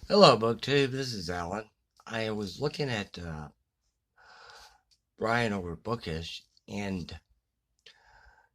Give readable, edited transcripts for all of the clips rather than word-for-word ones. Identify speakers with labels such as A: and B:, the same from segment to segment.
A: Hello, BookTube. This is Alan. I was looking at Brian over Bookish and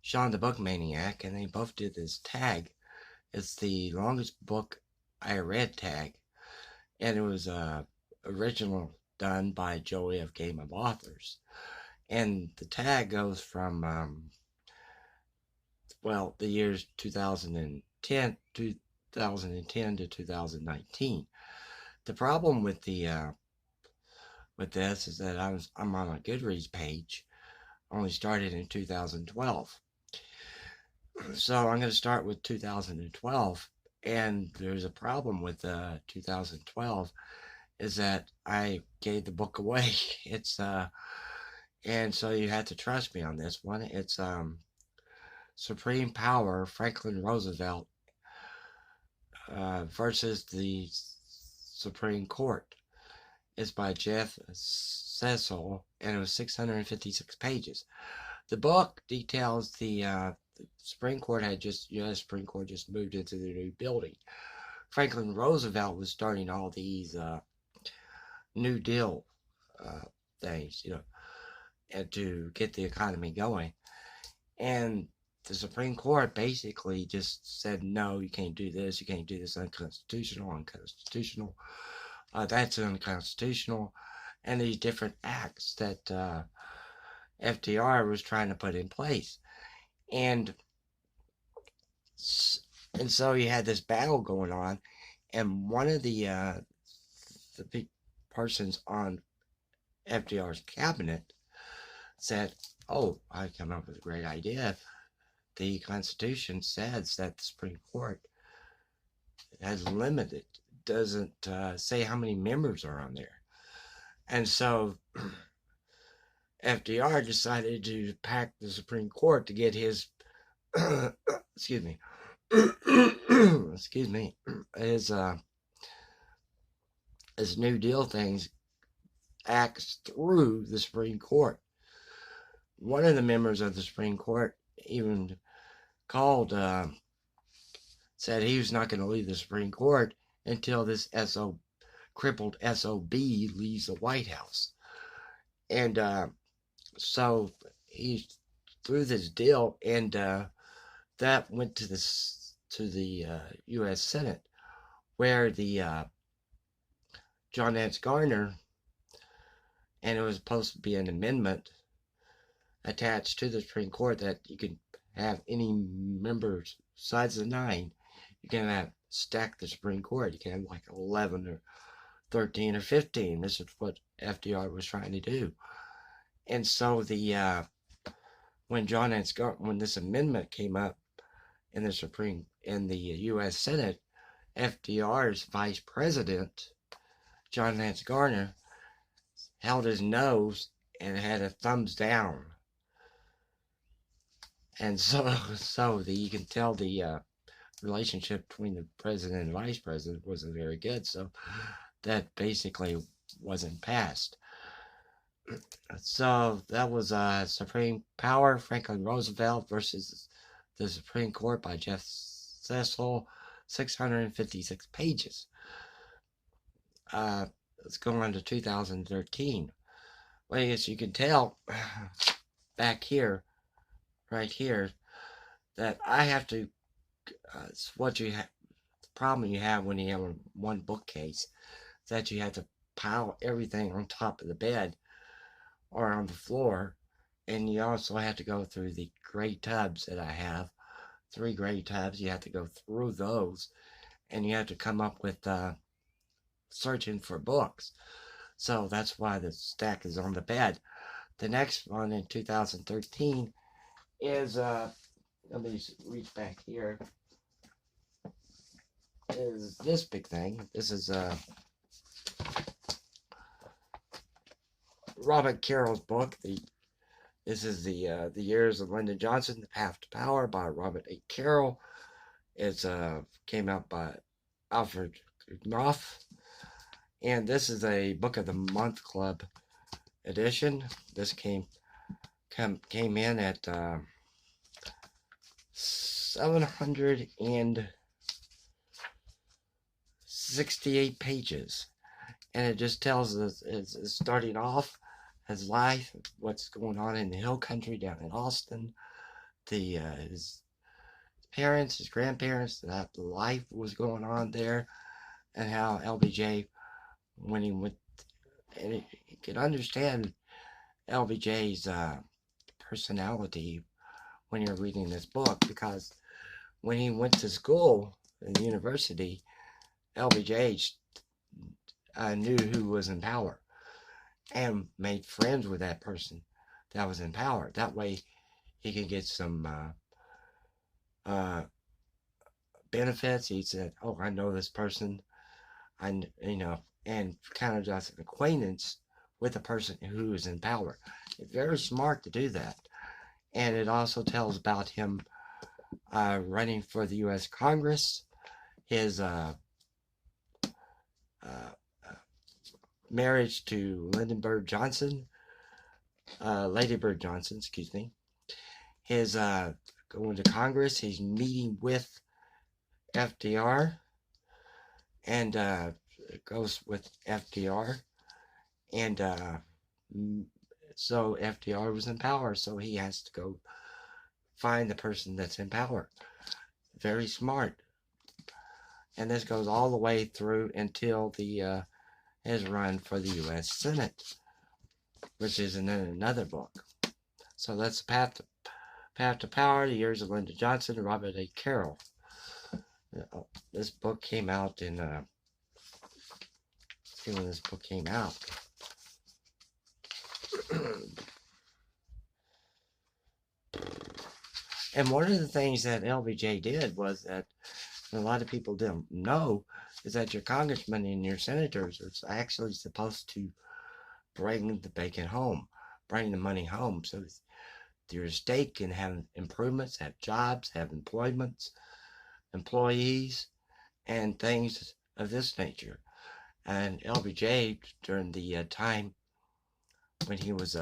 A: Sean the Book Maniac, and they both did this tag. It's the longest book I read tag, and it was original done by Joey of Game of Authors. And the tag goes from the years 2010 to 2019. The problem with the with this is that I'm on a Goodreads page only started in 2012. So I'm going to start with 2012. And there's a problem with 2012 is that I gave the book away. It's and so you have to trust me on this one. It's Supreme Power Franklin Roosevelt versus the Supreme Court. It's by Jeff Cecil, and it was 656 pages. The book details the Supreme Court had just U.S. Supreme Court just moved into the new building. Franklin Roosevelt was starting all these New Deal uh, things, and to get the economy going. And the Supreme Court basically just said, no, you can't do this, you can't do this, unconstitutional, that's unconstitutional, and these different acts that FDR was trying to put in place. And and so you had this battle going on, and one of the persons on FDR's cabinet said, "Oh, I come up with a great idea. The Constitution says that the Supreme Court has limited, doesn't say how many members are on there." And so FDR decided to pack the Supreme Court to get his, excuse me, excuse me, his New Deal things acts through the Supreme Court. One of the members of the Supreme Court even called, said he was not going to leave the Supreme Court until this crippled SOB leaves the White House. And so he threw this deal, and that went to the U.S. Senate, where the John Nance Garner, and it was supposed to be an amendment attached to the Supreme Court that you can have any members besides the 9. You can have stack the Supreme Court. You can have like 11 or 13 or 15. This is what FDR was trying to do. And so the when when this amendment came up in the U.S. Senate, FDR's vice president John Nance Garner held his nose and had a thumbs down. And so you can tell the relationship between the president and vice president wasn't very good. So that basically wasn't passed. So that was Supreme Power, Franklin Roosevelt versus the Supreme Court by Jeff Cecil, 656 pages. Let's go on to 2013. Well, as you can tell back here, right here, that I have to, it's what you have, the problem you have when you have one bookcase, is that you have to pile everything on top of the bed or on the floor. And you also have to go through the gray tubs that I have. 3 gray tubs. You have to go through those. And you have to come up with searching for books. So that's why the stack is on the bed. The next one in 2013 is, let me reach back here, is this big thing. This is Robert Carroll's book. This is the Years of Lyndon Johnson, The Path to Power by Robert A. Carroll. It's came out by Alfred Knopf, and this is a Book of the Month Club edition. This came in at 700 and 68 pages, and it just tells us it's starting off his life, what's going on in the hill country down in Austin, his parents, his grandparents, that life was going on there, and how LBJ, when he went, and you can understand LBJ's personality when you're reading this book, because when he went to school in university, LBJ knew who was in power and made friends with that person that was in power. That way, he could get some benefits. He said, "Oh, I know this person," and and kind of just an acquaintance with the person who is in power. It's very smart to do that, and it also tells about him running for the U.S. Congress, his marriage to Lyndon Bird Johnson, Lady Bird Johnson, excuse me. His going to Congress, he's meeting with FDR, and goes with FDR, and so FDR was in power, so he has to go find the person that's in power. Very smart. And this goes all the way through until his run for the U.S. Senate, which is in another book. So that's Path to Power, The Years of Lyndon Johnson, and Robert A. Carroll. This book came out in, let's see when this book came out. And one of the things that LBJ did was that a lot of people didn't know is that your congressmen and your senators are actually supposed to bring the bacon home, bring the money home, so your state can have improvements, have jobs, have employments, employees, and things of this nature. And LBJ, during the time when he was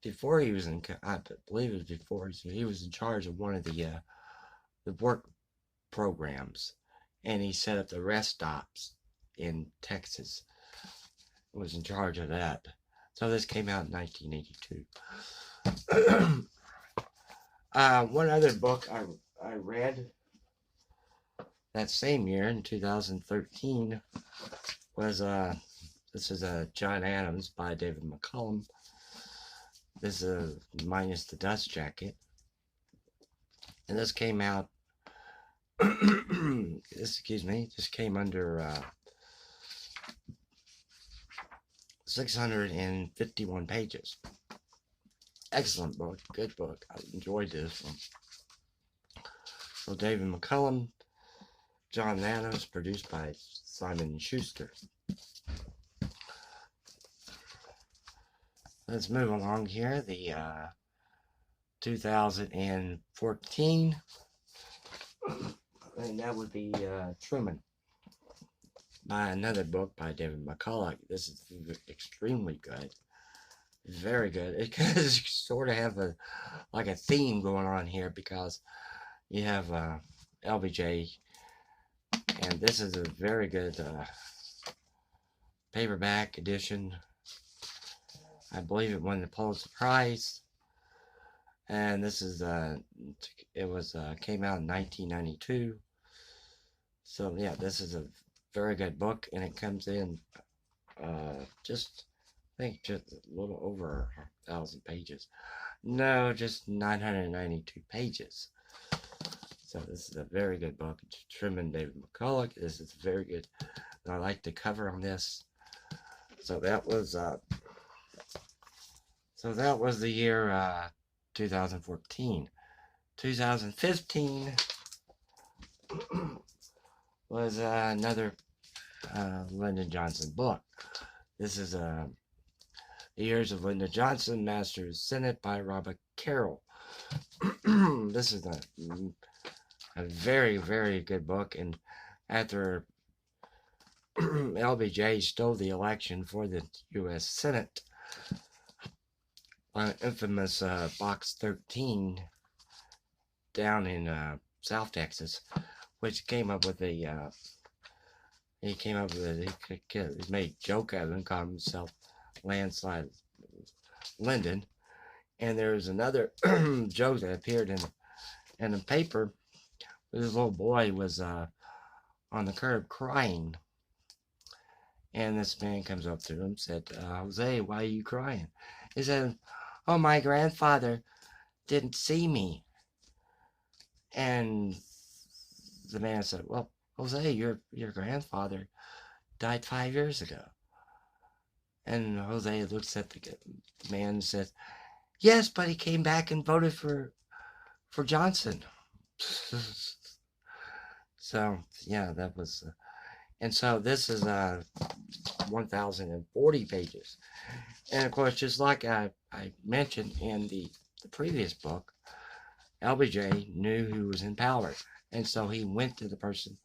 A: before he was in, I believe it was before he was in charge of one of the work programs, and he set up the rest stops in Texas. He was in charge of that. So this came out in 1982. One other book I read that same year in 2013 was this is John Adams by David McCallum. This is minus the dust jacket, and this came out. This came under 651 pages. Excellent book, good book. I enjoyed this one. So David McCallum, John Adams, produced by Simon & Schuster. Let's move along here. The 2014, and that would be Truman, by another book by David McCullough. This is extremely good, very good. It does sort of have a theme going on here, because you have LBJ, and this is a very good paperback edition. I believe it won the Pulitzer Prize, and this is came out in 1992. So yeah, this is a very good book, and it comes in just a little over 1,000 pages. No, just 992 pages. So this is a very good book. It's Truman, David McCullough. This is very good. And I like the cover on this. So that was the year 2014. 2015 was another Lyndon Johnson book. This is The Years of Lyndon Johnson, Master of the Senate by Robert Carroll. This is a very, very good book, and after LBJ stole the election for the U.S. Senate, infamous Box 13 down in South Texas, which came up with he made a joke out of him, called himself Landslide Lyndon. And there was another joke that appeared in the paper. This little boy was on the curb crying. And this man comes up to him, said, Jose, why are you crying? He said, oh, my grandfather didn't see me. And the man said, well, Jose, your grandfather died 5 years ago. And Jose looks at the man and says, yes, but he came back and voted for Johnson. So, yeah, that was... and so this is 1,040 pages. And of course, just like I mentioned in the previous book, LBJ knew who was in power. And so he went to the person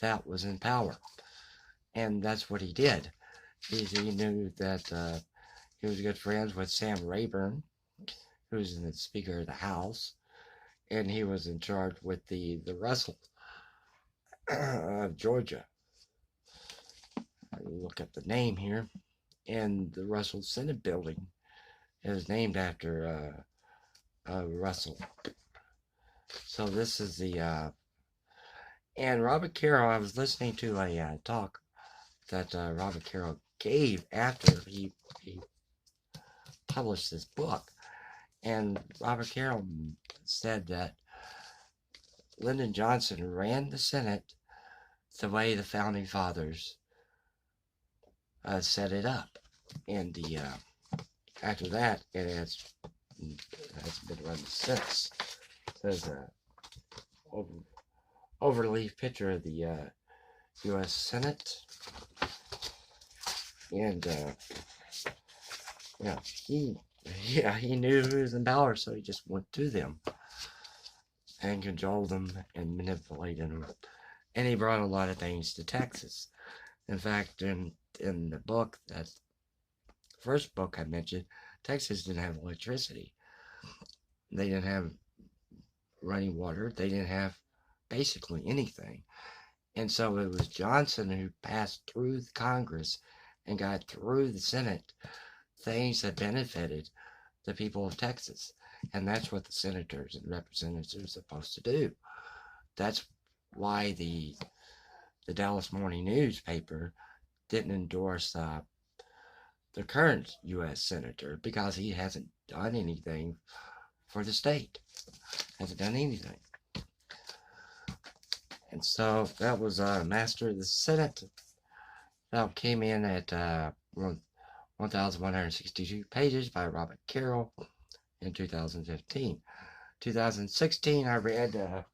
A: that was in power. And that's what he did. He knew that he was good friends with Sam Rayburn, who's the Speaker of the House. And he was in charge with the Russell of Georgia. I look up the name here. And the Russell Senate building is named after Russell. So this is the... and Robert Caro, I was listening to a talk that Robert Caro gave after he published this book. And Robert Caro said that Lyndon Johnson ran the Senate the way the Founding Fathers set it up. And the after that, it has been run since. There's a overleaf picture of the U.S. Senate. And he knew who was in power, so he just went to them and cajoled them and manipulated them. And he brought a lot of things to Texas. In fact, in the book, that first book I mentioned, Texas didn't have electricity. They didn't have running water. They didn't have basically anything. And so it was Johnson who passed through the Congress and got through the Senate things that benefited the people of Texas. And that's what the senators and representatives are supposed to do. That's why the Dallas Morning newspaper didn't endorse the current U.S. senator, because he hasn't done anything for the state. Hasn't done anything. And so that was Master of the Senate. That came in at 1,162 pages by Robert Caro in 2015. 2016, I read...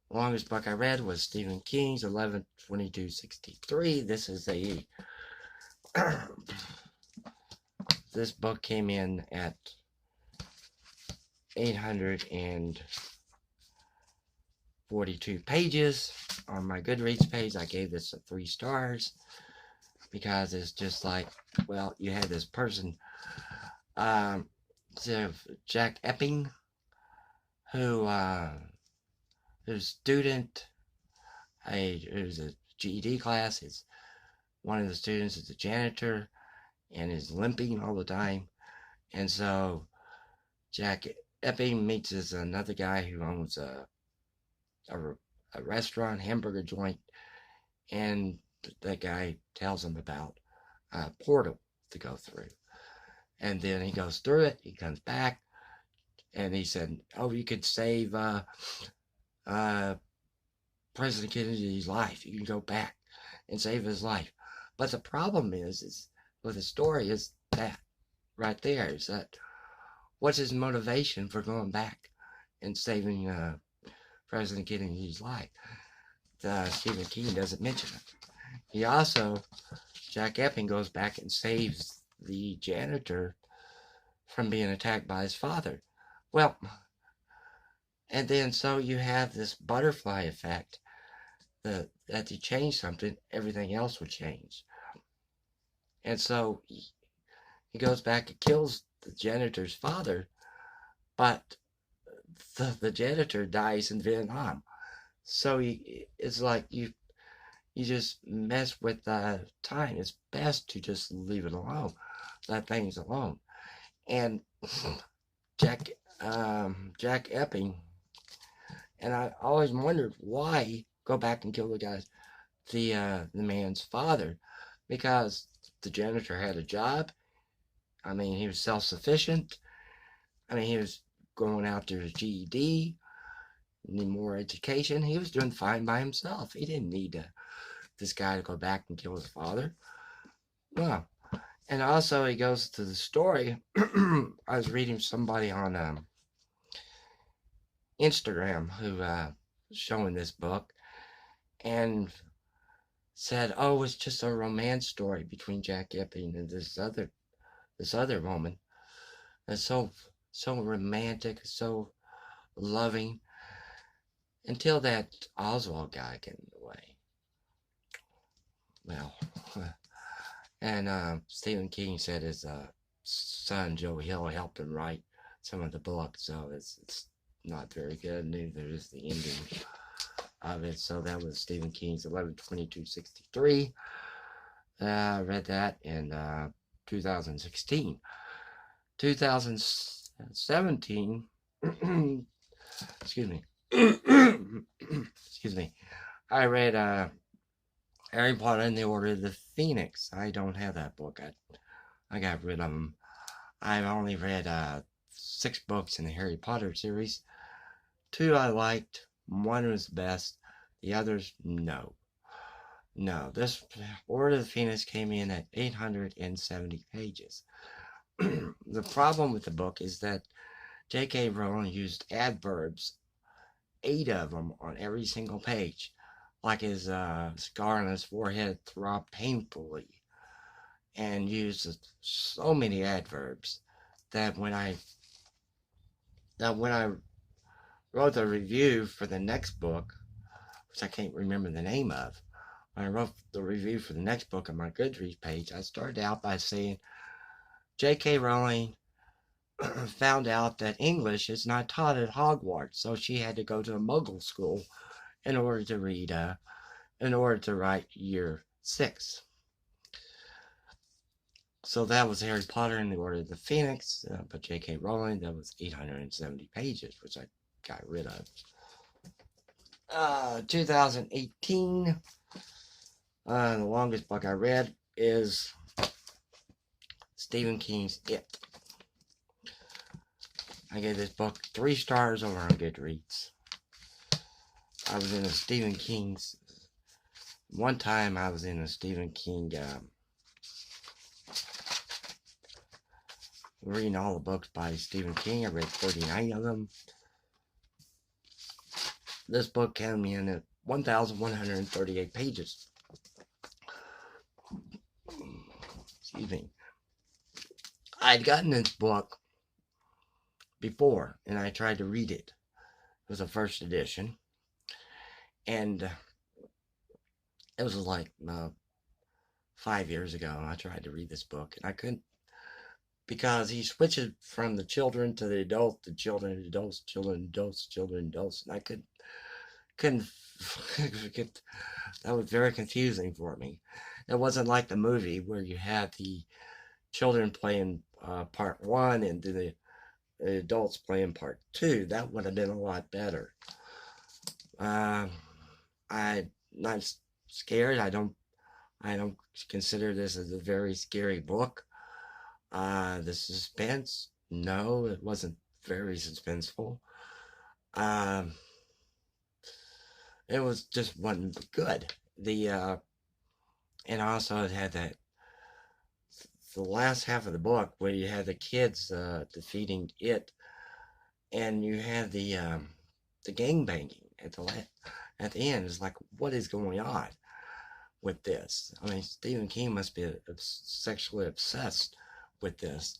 A: longest book I read was Stephen King's 11/22/63. This is a... this book came in at 842 pages. On my Goodreads page, I gave this 3 stars because it's just like, well, you had this person, Jack Epping, who his student, it was a GED class. One of the students is a janitor and is limping all the time. And so Jack Epping meets another guy who owns a restaurant, hamburger joint, and that guy tells him about a portal to go through. And then he goes through it, he comes back, and he said, oh, you could save President Kennedy's life. You can go back and save his life. But the problem is with the story is that right there is that what's his motivation for going back and saving President Kennedy's life? Stephen King doesn't mention it. He also, Jack Epping goes back and saves the janitor from being attacked by his father. Well, and then so you have this butterfly effect that you change something, everything else would change. And so he goes back and kills the janitor's father, but the janitor dies in Vietnam. So it's like you just mess with time. It's best to just leave it alone, let things alone. And Jack Jack Epping, and I always wondered why go back and kill the man's father, because the janitor had a job. I mean, he was self sufficient. I mean, he was going after his GED, need more education. He was doing fine by himself. He didn't need this guy to go back and kill his father. Well, and also he goes to the story. I was reading somebody on Instagram who was showing this book and said, "Oh, it's just a romance story between Jack Epping and this other woman. It's so romantic, so loving." Until that Oswald guy got in the way. Well, and Stephen King said his son Joe Hill helped him write some of the book, so it's not very good. Neither is the ending of it. So that was Stephen King's 11/22/63. I read that in 2016. 2017. Excuse me. Excuse me. I read Harry Potter and the Order of the Phoenix. I don't have that book. I got rid of them. I've only read 6 books in the Harry Potter series. 2 I liked. 1 was best. The others, no. No, this Order of the Phoenix came in at 870 pages. The problem with the book is that J.K. Rowling used adverbs, 8 of them on every single page, like his scar on his forehead throbbed painfully, and used so many adverbs that when I wrote the review for the next book, which I can't remember the name of, when I wrote the review for the next book on my Goodreads page, I started out by saying J.K. Rowling found out that English is not taught at Hogwarts, so she had to go to a Muggle school in order to write year 6. So that was Harry Potter and the Order of the Phoenix, but J.K. Rowling, that was 870 pages, which I got rid of. 2018, the longest book I read is Stephen King's It. I gave this book 3 stars over on Goodreads. I was in a Stephen King's, one time I was in a Stephen King, reading all the books by Stephen King. I read 39 of them. This book came in at 1,138 pages. Excuse me. I'd gotten this book before, and I tried to read it. It was a first edition, and it was like 5 years ago. I tried to read this book, and I couldn't, because he switches from the children to the adult, the children, adults, children, adults, children, adults, and I couldn't get. That was very confusing for me. It wasn't like the movie where you had the children playing part 1 and the adults playing part 2. That would have been a lot better. I'm not scared. I don't consider this as a very scary book. The suspense, no, it wasn't very suspenseful. It was just wasn't good. And also it had the last half of the book where you had the kids defeating it, and you had the gang banging at the end. It's like, what is going on with this? I mean, Stephen King must be sexually obsessed with this.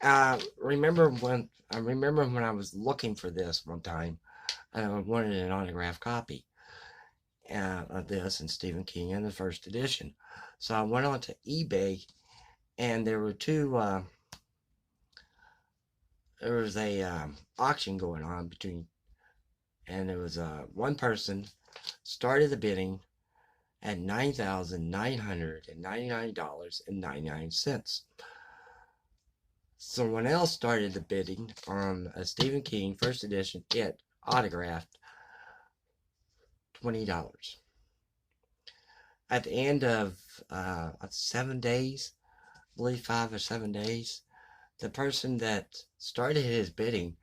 A: I remember when I was looking for this one time, I wanted an autographed copy of this and Stephen King in the first edition. So I went on to eBay, and there were 2 there was a auction going on between, and it was one person started the bidding at $9,999.99. Someone else started the bidding on a Stephen King first edition It autographed, $20. At the end of 7 days, I believe 5 or 7 days, the person that started his bidding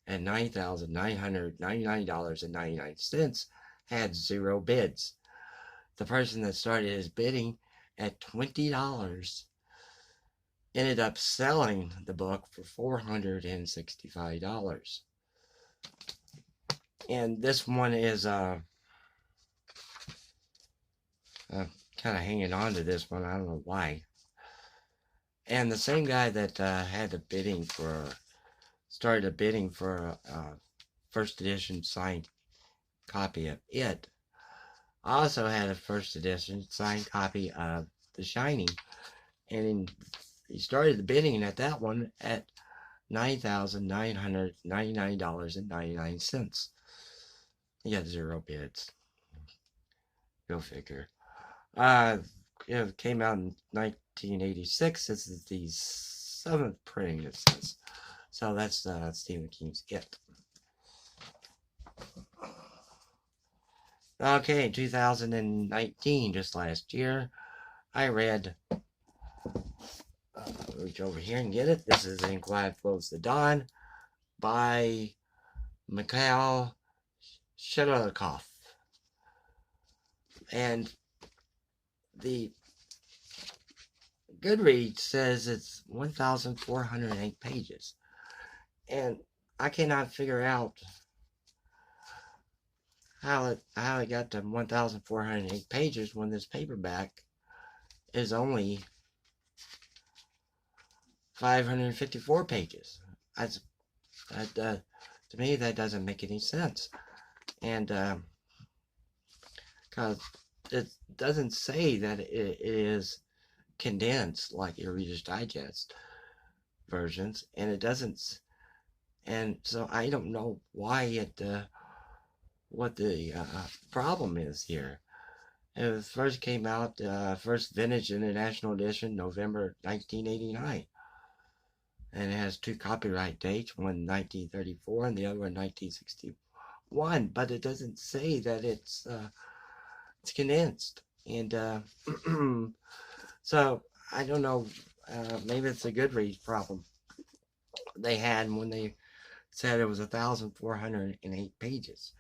A: at $9,999.99 had 0 bids. The person that started his bidding at $20 ended up selling the book for $465. And this one is kind of hanging on to this one. I don't know why. And the same guy that had the bidding for, started a bidding for a first edition signed copy of It, also had a first edition signed copy of The Shining. And he started the bidding at that one at $9,999.99. He got 0 bids. Go figure. It came out in 1986. This is the 7th printing, it says. So that's Stephen King's It. Okay, 2019, just last year, I read, reach over here and get it. This is In Quiet Flows the Dawn by Mikhail Shchernikov. And the Goodreads says it's 1,408 pages. And I cannot figure out how it got to 1,408 pages when this paperback is only 554 pages. To me, that doesn't make any sense. And because it doesn't say that it is condensed like your Reader's Digest versions, and it doesn't. And so I don't know why it, what the problem is here. It first came out, first Vintage International Edition, November 1989. And it has 2 copyright dates, one 1934 and the other one 1961. But it doesn't say that it's condensed. And so I don't know, maybe it's a Goodreads problem they had when they said it was 1,408 pages.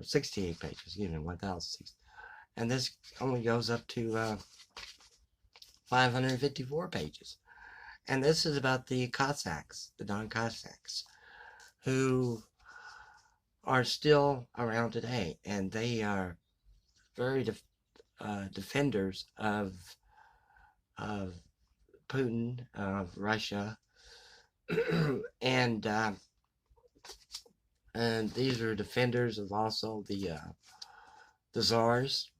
A: 68 pages, excuse me, 1,060. And this only goes up to 554 pages. And this is about the Cossacks, the Don Cossacks, who are still around today. And they are very defenders of Putin, of Russia. And these are defenders of also the czars.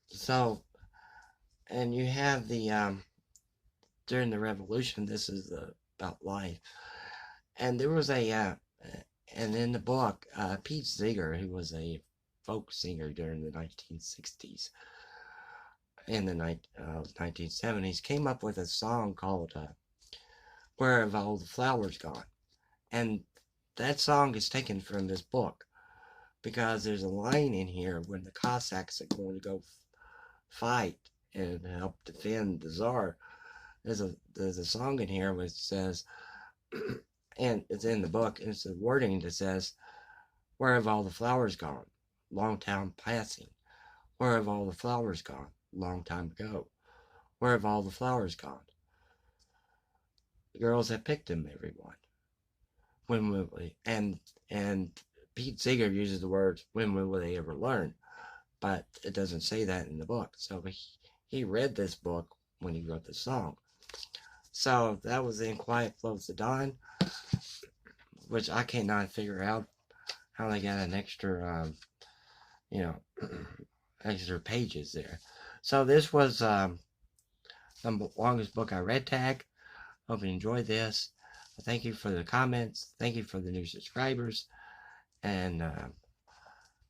A: So, and you have the during the revolution, this is about life. And there was a and in the book, Pete Seeger, who was a folk singer during the 1960s and the 1970s, came up with a song called Where Have All the Flowers Gone? And that song is taken from this book, because there's a line in here when the Cossacks are going to go fight and help defend the Tsar. There's a song in here which says, and it's in the book, and it's the wording that says, where have all the flowers gone? Long time passing. Where have all the flowers gone? Long time ago. Where have all the flowers gone? The girls have picked them, everyone. When will we? And Pete Seeger uses the words, when will they ever learn? But it doesn't say that in the book. So he read this book when he wrote the song. So that was In Quiet Flows the Dawn, which I cannot figure out how they got an extra, extra pages there. So this was the longest book I read tag. Hope you enjoyed this. Thank you for the comments. Thank you for the new subscribers. And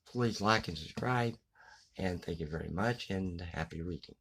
A: please like and subscribe. And thank you very much. And happy reading.